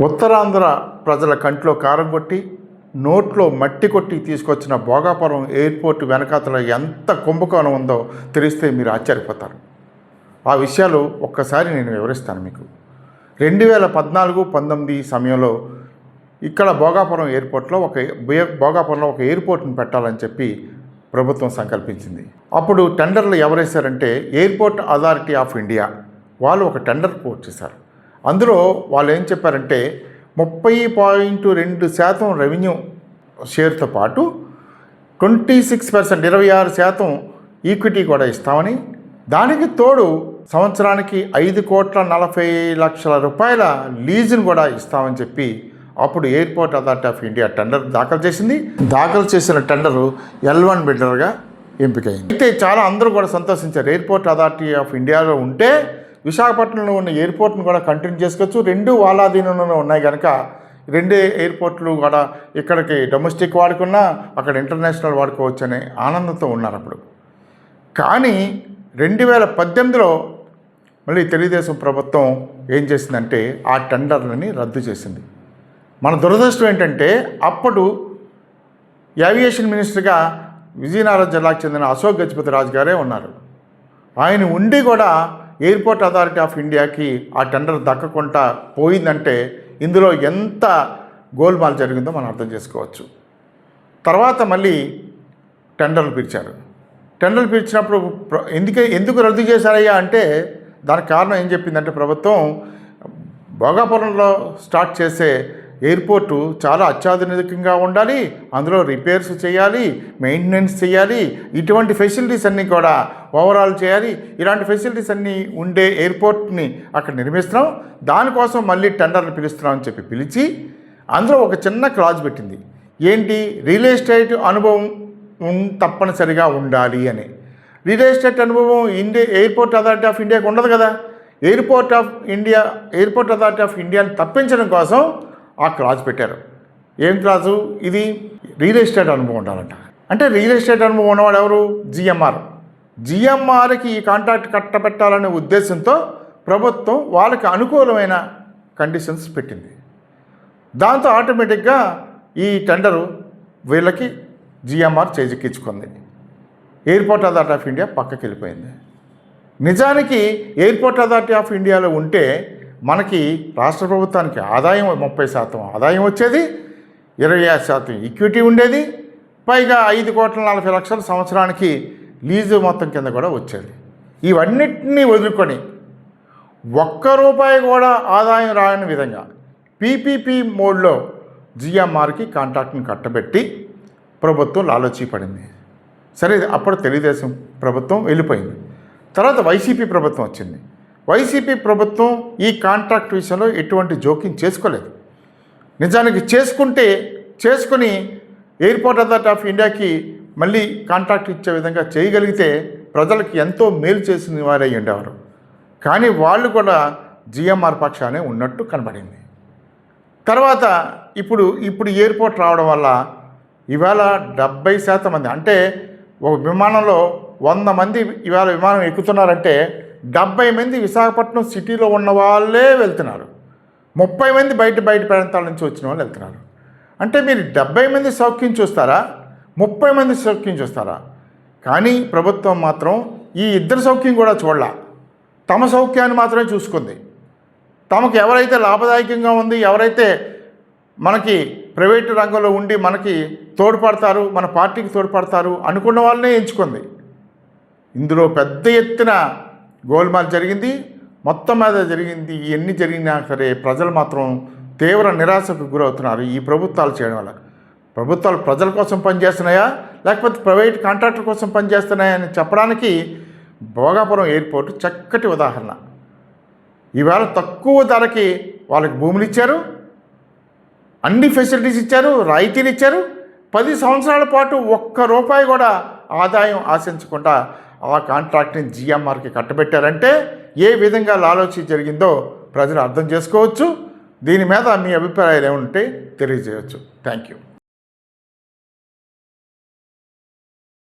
ఉత్తరాంధ్ర ప్రజల కంట్లో కారం కొట్టి నోట్లో మట్టి కొట్టి తీసుకొచ్చిన భోగాపురం ఎయిర్పోర్ట్ వెనకాతల ఎంత కుంభకోణం ఉందో తెలిస్తే మీరు ఆశ్చర్యపోతారు. ఆ విషయాలు ఒక్కసారి నేను వివరిస్తాను మీకు. 2014-19 సమయంలో ఇక్కడ భోగాపురంలో ఒక ఎయిర్పోర్ట్ని పెట్టాలని చెప్పి ప్రభుత్వం సంకల్పించింది. అప్పుడు టెండర్లు ఎవరేశారంటే ఎయిర్పోర్ట్ అథారిటీ ఆఫ్ ఇండియా వాళ్ళు ఒక టెండర్ పోస్ట్ చేశారు. అందులో వాళ్ళు ఏం చెప్పారంటే 30.2% రెవెన్యూ షేర్తో పాటు 26% 26% ఈక్విటీ కూడా ఇస్తామని, దానికి తోడు సంవత్సరానికి 5,40,00,000 రూపాయల లీజును కూడా ఇస్తామని చెప్పి అప్పుడు airport authority of India tender దాఖలు చేసింది. దాఖలు చేసిన టెండరు L1 బిల్డర్గా ఎంపికైంది. అయితే చాలా అందరూ కూడా సంతోషించారు. ఎయిర్పోర్ట్ అథారిటీ ఆఫ్ ఇండియాలో ఉంటే విశాఖపట్నంలో ఉన్న ఎయిర్పోర్ట్ను కూడా కంటిన్యూ చేసుకోవచ్చు. రెండు వాళ్ళాధీనంలో ఉన్నాయి కనుక రెండే ఎయిర్పోర్ట్లు కూడా ఇక్కడికి డొమెస్టిక్ వాడుకున్నా అక్కడ ఇంటర్నేషనల్ వాడుకోవచ్చు అనే ఆనందంతో ఉన్నారు అప్పుడు. కానీ 2018లో మళ్ళీ తెలుగుదేశం ప్రభుత్వం ఏం చేసిందంటే ఆ టెండర్లని రద్దు చేసింది. మన దురదృష్టం ఏంటంటే అప్పుడు ఏవియేషన్ మినిస్టర్గా విజయనగరం జిల్లాకు చెందిన అశోక్ గజపతి రాజు గారే ఉన్నారు. ఆయన ఉండి కూడా ఎయిర్పోర్ట్ అథారిటీ ఆఫ్ ఇండియాకి ఆ టెండర్ దక్కకుండా పోయిందంటే ఇందులో ఎంత గోల్మాల్ జరిగిందో మనం అర్థం చేసుకోవచ్చు. తర్వాత మళ్ళీ టెండర్లు పిలిచారు. టెండర్లు పిలిచినప్పుడు ఎందుకు రద్దు చేశారయ్యా అంటే దానికి కారణం ఏం చెప్పిందంటే ప్రభుత్వం భోగాపురంలో స్టార్ట్ చేసే ఎయిర్పోర్టు చాలా అత్యాధునికంగా ఉండాలి, అందులో రిపేర్స్ చేయాలి, మెయింటెనెన్స్ చేయాలి, ఇటువంటి ఫెసిలిటీస్ అన్నీ కూడా ఓవరాల్ చేయాలి. ఇలాంటి ఫెసిలిటీస్ అన్నీ ఉండే ఎయిర్పోర్ట్ని అక్కడ నిర్మిస్తున్నాం, దానికోసం మళ్ళీ టెండర్లు పిలుస్తున్నామని చెప్పి పిలిచి అందులో ఒక చిన్న క్లాజ్ పెట్టింది. ఏంటి? రియల్ ఎస్టేట్ అనుభవం తప్పనిసరిగా ఉండాలి అని. రియల్ ఎస్టేట్ అనుభవం ఎయిర్పోర్ట్ అథారిటీ ఆఫ్ ఇండియాకి ఉండదు కదా. ఎయిర్పోర్ట్ అథారిటీ ఆఫ్ ఇండియాని తప్పించడం కోసం ఆ క్లాజ్ పెట్టారు. ఏం క్లాజు ఇది? రియల్ ఎస్టేట్ అనుభవం ఉండాలంట. అంటే రియల్ ఎస్టేట్ అనుభవం ఉన్నవాడు ఎవరు? జిఎంఆర్కి ఈ కాంట్రాక్ట్ కట్టబెట్టాలనే ఉద్దేశంతో ప్రభుత్వం వాళ్ళకి అనుకూలమైన కండిషన్స్ పెట్టింది. దాంతో ఆటోమేటిక్గా ఈ టెండరు వీళ్ళకి జిఎంఆర్ చేజిక్కించుకుంది. ఎయిర్పోర్ట్ అథారిటీ ఆఫ్ ఇండియా పక్కకి వెళ్ళిపోయింది. నిజానికి ఎయిర్పోర్ట్ అథారిటీ ఆఫ్ ఇండియాలో ఉంటే మనకి రాష్ట్ర ప్రభుత్వానికి ఆదాయం 30% ఆదాయం వచ్చేది, 25% ఈక్విటీ ఉండేది, పైగా 5,40,00,000 సంవత్సరానికి లీజు మొత్తం కింద కూడా వచ్చేది. ఇవన్నిటినీ వదులుకొని ₹1 కూడా ఆదాయం రాని విధంగా పీపీపీ మోడ్లో జిఎంఆర్కి కాంట్రాక్ట్ని కట్టబెట్టి ప్రభుత్వం లాలూచీ పడింది. సరే, అప్పుడు తెలుగుదేశం ప్రభుత్వం వెళ్ళిపోయింది. తర్వాత వైసీపీ ప్రభుత్వం వచ్చింది. వైసీపీ ప్రభుత్వం ఈ కాంట్రాక్ట్ విషయంలో ఎటువంటి జోక్యం చేసుకోలేదు. నిజానికి చేసుకుని ఎయిర్పోర్ట్ అథారిటీ ఆఫ్ ఇండియాకి మళ్ళీ కాంట్రాక్ట్ ఇచ్చే విధంగా చేయగలిగితే ప్రజలకు ఎంతో మేలు చేసిన వారై ఉండేవారు. కానీ వాళ్ళు కూడా జిఎంఆర్ పక్షానే ఉన్నట్టు కనబడింది. తర్వాత ఇప్పుడు ఎయిర్పోర్ట్ రావడం వల్ల ఇవాళ 70% మంది, అంటే ఒక విమానంలో 100 మంది ఇవాళ విమానం ఎక్కుతున్నారంటే 70 మంది విశాఖపట్నం సిటీలో ఉన్న వాళ్ళే వెళ్తున్నారు, 30 మంది బయట ప్రాంతాల నుంచి వచ్చిన వాళ్ళు వెళ్తున్నారు. అంటే మీరు 70 మంది సౌఖ్యం చూస్తారా, 30 మంది సౌఖ్యం చూస్తారా? కానీ ప్రభుత్వం మాత్రం ఈ ఇద్దరు సౌఖ్యం కూడా చూడాల, తమ సౌఖ్యాన్ని మాత్రమే చూసుకుంది. తమకు ఎవరైతే లాభదాయకంగా ఉంది, ఎవరైతే మనకి ప్రైవేటు రంగంలో ఉండి మనకి తోడ్పడతారు, మన పార్టీకి తోడ్పడతారు అనుకున్న వాళ్ళనే ఎంచుకుంది. ఇందులో పెద్ద ఎత్తున గోల్మాల్ జరిగింది, మొత్తం మీద జరిగింది. ఇవన్నీ జరిగినా సరే ప్రజలు మాత్రం తీవ్ర నిరాశకు గురవుతున్నారు ఈ ప్రభుత్వాలు చేయడం వల్ల. ప్రభుత్వాలు ప్రజల కోసం పనిచేస్తున్నాయా లేకపోతే ప్రైవేట్ కాంట్రాక్టర్ కోసం పనిచేస్తున్నాయా అని చెప్పడానికి భోగాపురం ఎయిర్పోర్ట్ చక్కటి ఉదాహరణ. ఇవాళ తక్కువ ధరకి వాళ్ళకి భూములు ఇచ్చారు, అన్ని ఫెసిలిటీస్ ఇచ్చారు, రాయితీలు ఇచ్చారు. 10 సంవత్సరాల పాటు ₹1 కూడా ఆదాయం ఆశించకుండా ఆ కాంట్రాక్ట్ని జిఎంఆర్కి కట్టబెట్టారంటే ఏ విధంగా లాలూచీ జరిగిందో ప్రజలు అర్థం చేసుకోవచ్చు. దీని మీద మీ అభిప్రాయాలు ఏమంటే తెలియజేయవచ్చు. Thank you.